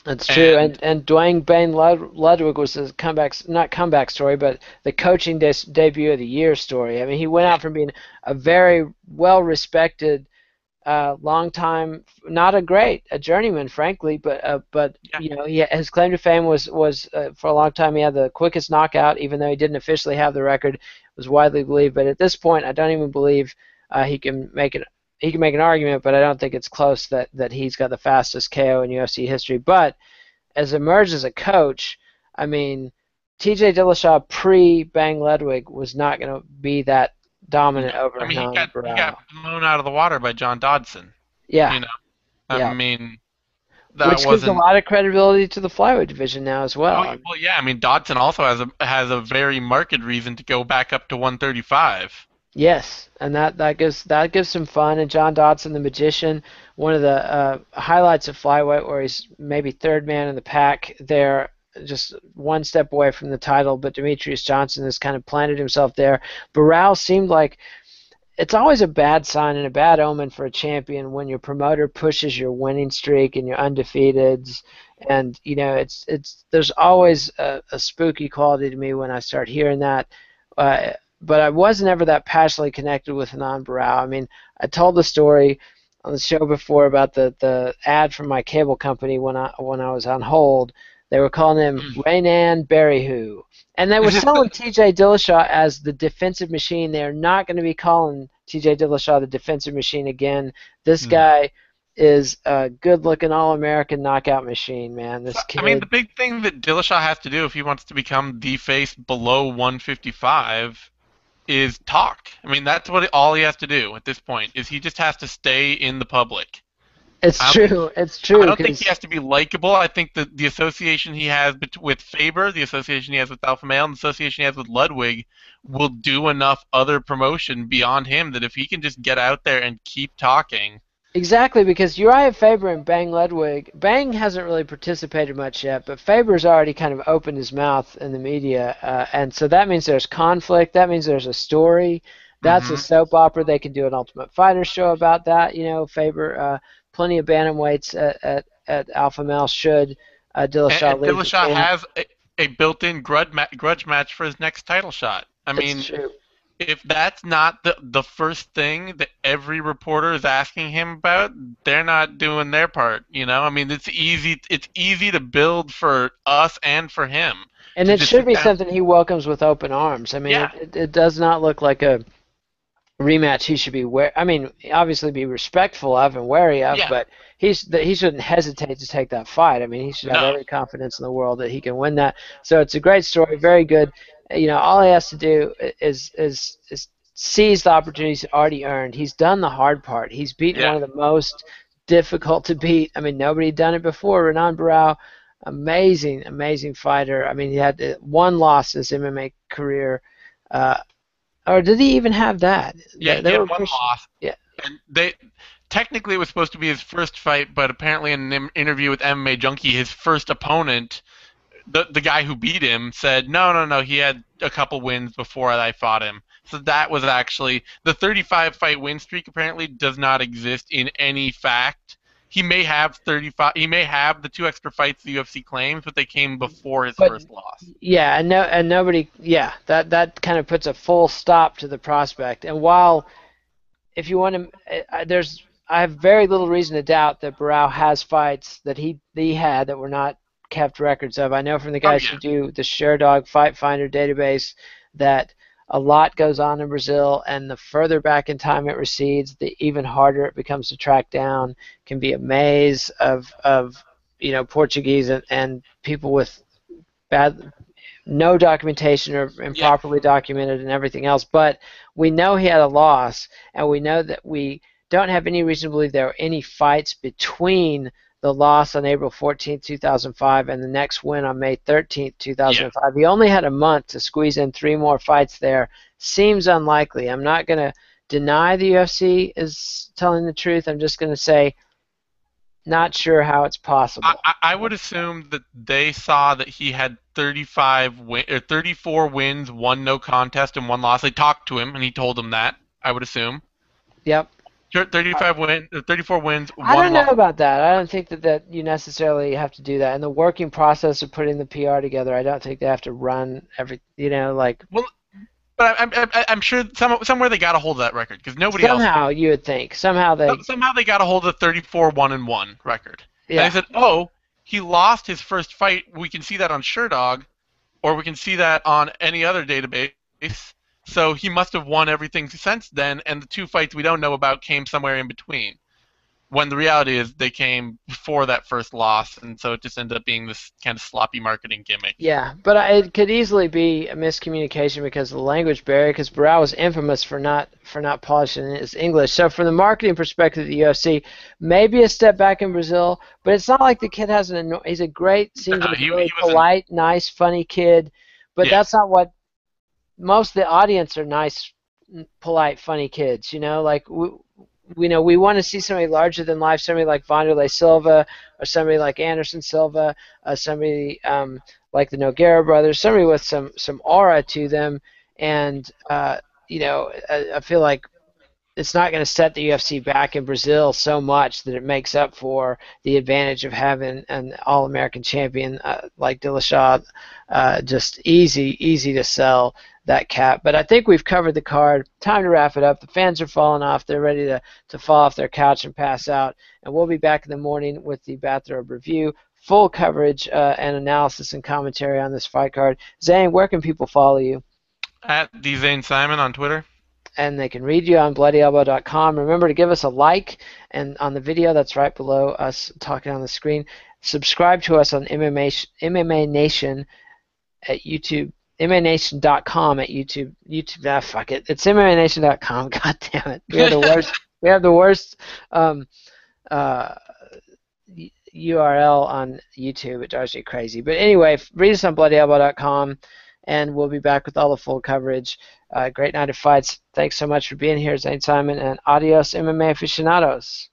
that's true. And And Dwayne Bane Ludwig was his not comeback story, but the coaching debut of the year story. I mean, he went out from being a very well-respected, long time, not a journeyman, frankly, but you know, his claim to fame was for a long time he had the quickest knockout, even though he didn't officially have the record. It was widely believed, but at this point, I don't even believe he can make it. He can make an argument, but I don't think it's close that he's got the fastest KO in UFC history. But as emerged as a coach, I mean, T.J. Dillashaw pre-Bang Ludwig was not going to be that dominant over I mean, him. he got blown out of the water by John Dodson. Yeah. You know, I mean, which gives a lot of credibility to the flyweight division now as well. Well, yeah. I mean, Dodson also has a very marked reason to go back up to 135. Yes, and that gives some fun. And John Dodson, the magician, one of the highlights of flyweight, where he's maybe third man in the pack there, just one step away from the title. But Demetrius Johnson has kind of planted himself there. Barao seemed like it's always a bad sign and a bad omen for a champion when your promoter pushes your winning streak and your undefeateds. And you know, it's there's always a spooky quality to me when I start hearing that. But I wasn't ever that passionately connected with Anand Barao. I mean, I told the story on the show before about the ad from my cable company when I was on hold. They were calling him Raynan Berryhoo. And they were selling T.J. Dillashaw as the defensive machine. They're not going to be calling T.J. Dillashaw the defensive machine again. This guy is a good-looking All-American knockout machine, man. This kid. I mean, the big thing that Dillashaw has to do if he wants to become the face below 155 is talk. I mean, that's all he has to do at this point, is he just has to stay in the public. It's true. It's true. I don't think he has to be likable. I think that the association he has with Faber, the association he has with Alpha Male, and the association he has with Ludwig will do enough other promotion beyond him that if he can just get out there and keep talking. Exactly, because Uriah Faber and Bang Ludwig, Bang hasn't really participated much yet, but Faber's already kind of opened his mouth in the media, and so that means there's conflict. That means there's a story. That's a soap opera. They can do an Ultimate Fighter show about that. You know, Faber, plenty of bantamweights at Alpha Male should Dillashaw leave. Dillashaw has a built-in grudge match for his next title shot. I mean, true. If that's not the first thing that every reporter is asking him about, they're not doing their part. You know, I mean, it's easy to build for us and for him. And it should be something he welcomes with open arms. I mean, it does not look like a rematch he should be obviously be respectful of and wary of, but he shouldn't hesitate to take that fight. I mean, he should have every confidence in the world that he can win that. So it's a great story, very good. You know, all he has to do is seize the opportunities he's already earned. He's done the hard part. He's beaten one of the most difficult to beat. I mean, nobody had done it before. Renan Barao, amazing fighter. I mean, he had one loss in his MMA career. Or did he even have that? Yeah, he had one loss. Yeah. And technically it was supposed to be his first fight, but apparently in an interview with MMA Junkie, his first opponent, the guy who beat him, said, no, he had a couple wins before I fought him. So that was actually the 35-fight win streak. Apparently does not exist in any fact. He may have 35. He may have the 2 extra fights the UFC claims, but they came before his first loss. Yeah, and nobody. Yeah, that kind of puts a full stop to the prospect. And while, if you want to, I have very little reason to doubt that Barao has fights that he had that were not kept records of. I know from the guys who do the ShareDog Fight Finder database that a lot goes on in Brazil, and the further back in time it recedes, the even harder it becomes to track down. Can be a maze of Portuguese and people with no documentation or improperly documented and everything else. But we know he had a loss, and we know that we don't have any reason to believe there were any fights between the loss on April 14, 2005, and the next win on May 13, 2005. Yeah. He only had a month to squeeze in 3 more fights there. Seems unlikely. I'm not going to deny the UFC is telling the truth. I'm just going to say Not sure how it's possible. I would assume that they saw that he had 34 wins, one no contest, and one loss. They talked to him, and he told them that. I would assume. Yep. Sure, 34 wins, I one don't know loss. about that. I don't think that you necessarily have to do that. In the working process of putting the PR together, I don't think they have to run every, like Well, but I'm sure somewhere they got a hold of that record because nobody else did. somehow you would think. Somehow they, Somehow they got a hold of the 34 1-1 record, and they yeah. said, "Oh, he lost his first fight. We can see that on SureDog, or we can see that on any other database. So he must have won everything since then, and the two fights we don't know about came somewhere in between." When the reality is they came before that first loss, and so it just ended up being this kind of sloppy marketing gimmick. Yeah, but it could easily be a miscommunication because of the language barrier. Because Barao was infamous for not polishing his English. So from the marketing perspective of the UFC, maybe a step back in Brazil, but it's not like the kid has he's a great, seems like a really He was an polite, nice, funny kid. But yeah. that's not what most of the audience are. Nice, polite, funny kids. Like we want to see somebody larger than life, somebody like Wanderlei Silva, or somebody like Anderson Silva, somebody like the Nogueira brothers, somebody with some aura to them, and I feel like it's not going to set the UFC back in Brazil so much that it makes up for the advantage of having an All-American champion like Dillashaw. Just easy to sell that cap. But I think we've covered the card. Time to wrap it up. The fans are falling off. They're ready to fall off their couch and pass out. And we'll be back in the morning with the Bathrobe Review. Full coverage and analysis and commentary on this fight card. Zane, where can people follow you? At the Zane Simon on Twitter. And they can read you on bloodyelbow.com. Remember to give us a like and on the video that's right below us talking on the screen. Subscribe to us on MMA Nation at YouTube, MMANation.com at YouTube. Fuck it. It's MMANation.com. God damn it. We have the worst. We have the worst URL on YouTube. It drives me crazy. But anyway, read us on bloodyelbow.com. And we'll be back with all the full coverage. Great night of fights. Thanks so much for being here, Zane Simon, and adios, MMA aficionados.